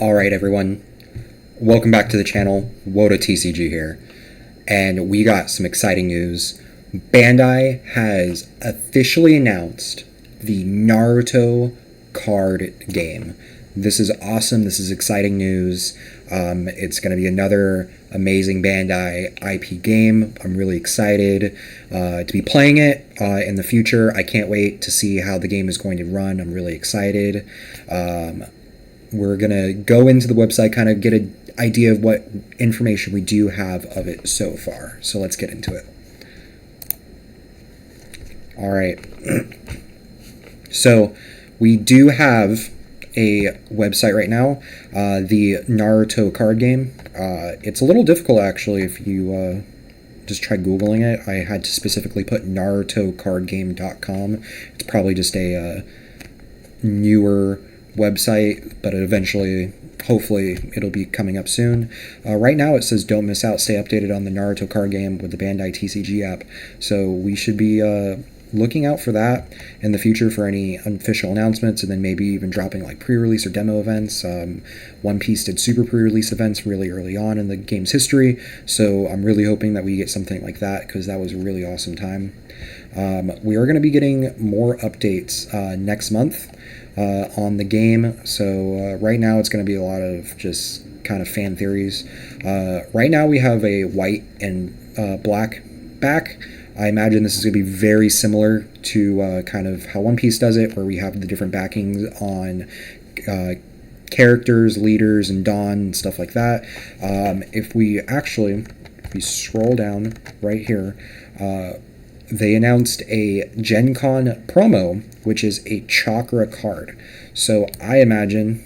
Alright everyone, welcome back to the channel. Woda TCG here, and we got some exciting news. Bandai has officially announced the Naruto Card Game. This is awesome, this is exciting news. It's going to be another amazing Bandai IP game. I'm really excited to be playing it in the future. I can't wait to see how the game is going to run. I'm really excited. We're going to go into the website, kind of get an idea of what information we do have of it so far. So let's get into it. All right. So we do have a website right now, the Naruto Card Game. It's a little difficult, actually, if you just try Googling it. I had to specifically put narutocardgame.com. It's probably just a newer website, but eventually, hopefully, it'll be coming up soon. Right now, it says don't miss out, stay updated on the Naruto Card Game with the Bandai TCG app. So we should be looking out for that in the future for any official announcements, and then maybe even dropping like pre-release or demo events. One Piece did super pre-release events really early on in the game's history, so I'm really hoping that we get something like that, because that was a really awesome time. We are going to be getting more updates next month on the game, so right now it's going to be a lot of just kind of fan theories. Right now we have a white and black back. I imagine this is going to be very similar to kind of how One Piece does it, where we have the different backings on characters, leaders, and Dawn, and stuff like that. If we scroll down right here, they announced a Gen Con promo, which is a Chakra card. So I imagine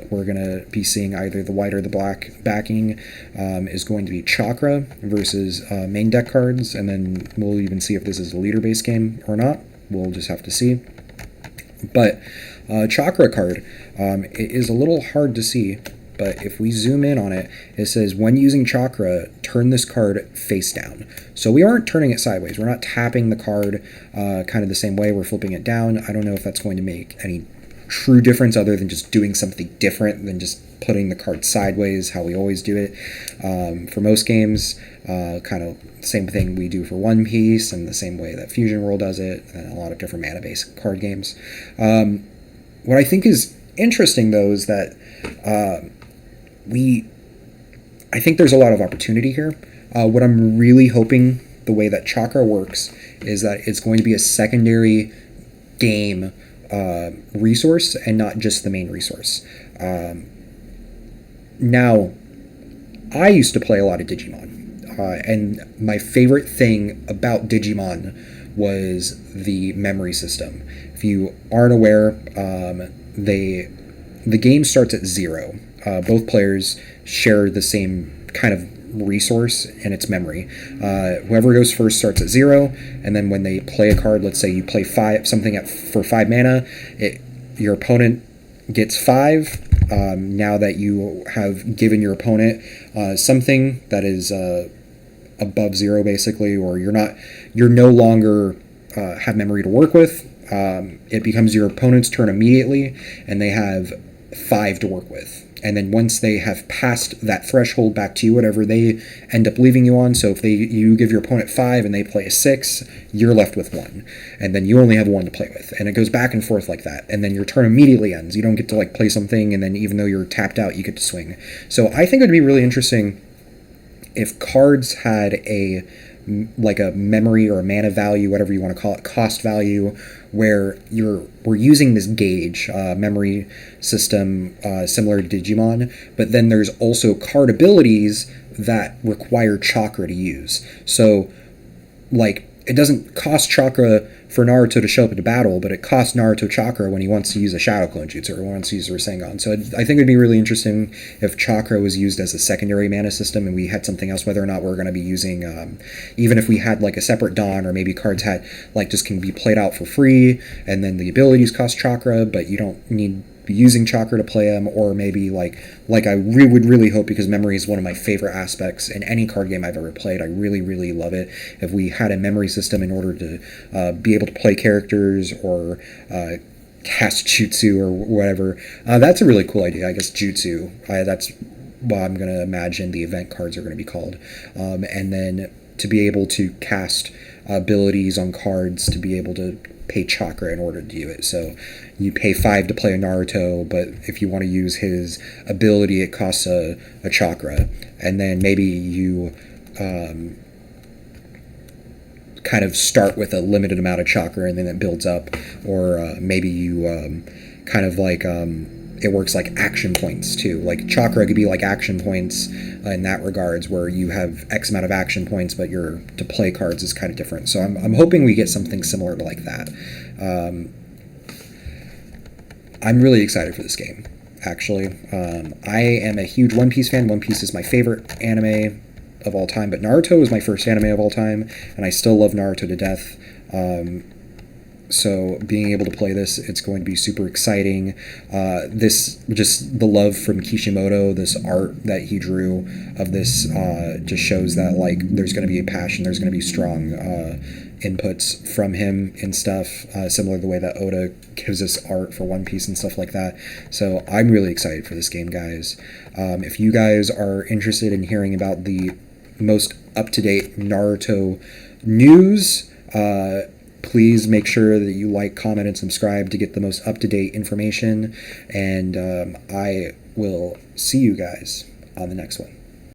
we're going to be seeing either the white or the black backing is going to be Chakra versus main deck cards, and then we'll even see if this is a leader-based game or not. We'll just have to see. But Chakra card, it is a little hard to see, but if we zoom in on it, it says, when using Chakra, turn this card face down. So we aren't turning it sideways. We're not tapping the card kind of the same way. We're flipping it down. I don't know if that's going to make any true difference other than just doing something different than just putting the card sideways, how we always do it. For most games, kind of the same thing we do for One Piece, and the same way that Fusion World does it, and a lot of different mana-based card games. What I think is interesting, though, is that I think there's a lot of opportunity here. What I'm really hoping, the way that Chakra works, is that it's going to be a secondary game resource and not just the main resource. Now, I used to play a lot of Digimon, and my favorite thing about Digimon was the memory system. If you aren't aware, the game starts at 0. Both players share the same kind of resource in its memory. Whoever goes first starts at 0, and then when they play a card, let's say you play something for 5 mana, your opponent gets 5. Now that you have given your opponent something that is above 0, basically, or you're no longer have memory to work with, it becomes your opponent's turn immediately, and they have 5 to work with. And then once they have passed that threshold back to you, whatever they end up leaving you on, so if you give your opponent 5 and they play a 6, you're left with 1. And then you only have 1 to play with. And it goes back and forth like that. And then your turn immediately ends. You don't get to like play something, and then even though you're tapped out, you get to swing. So I think it would be really interesting if cards had a memory or a mana value, whatever you want to call it, cost value, where we're using this gauge memory system similar to Digimon, but then there's also card abilities that require Chakra to use. So, like, it doesn't cost Chakra for Naruto to show up into battle, but it costs Naruto Chakra when he wants to use a Shadow Clone Jutsu or wants to use a Rasengan. So I think it would be really interesting if Chakra was used as a secondary mana system and we had something else, whether or not we're going to be using, even if we had like a separate Dawn, or maybe cards had like just can be played out for free, and then the abilities cost Chakra, but you don't need using Chakra to play them, or maybe like I would really hope, because memory is one of my favorite aspects in any card game I've ever played. I really, really love it. If we had a memory system in order to be able to play characters or cast jutsu or whatever. That's a really cool idea. I guess jutsu. That's what I'm going to imagine the event cards are going to be called. And then to be able to cast abilities on cards to be able to pay chakra in order to do it. So you pay 5 to play a Naruto, but if you want to use his ability, it costs a chakra. And then maybe you kind of start with a limited amount of chakra and then it builds up. Or maybe you kind of like it works like action points too. Like chakra could be like action points in that regards, where you have X amount of action points, but your to play cards is kind of different. So I'm hoping we get something similar to like that. I'm really excited for this game, actually. I am a huge One Piece fan. One Piece is my favorite anime of all time, but Naruto is my first anime of all time, and I still love Naruto to death. So being able to play this, it's going to be super exciting. This, just the love from Kishimoto, this art that he drew of this, just shows that like there's going to be a passion, there's going to be strong inputs from him and stuff, similar to the way that Oda gives us art for One Piece and stuff like that. So I'm really excited for this game, guys. If you guys are interested in hearing about the most up-to-date Naruto news, please make sure that you like, comment, and subscribe to get the most up-to-date information. And I will see you guys on the next one.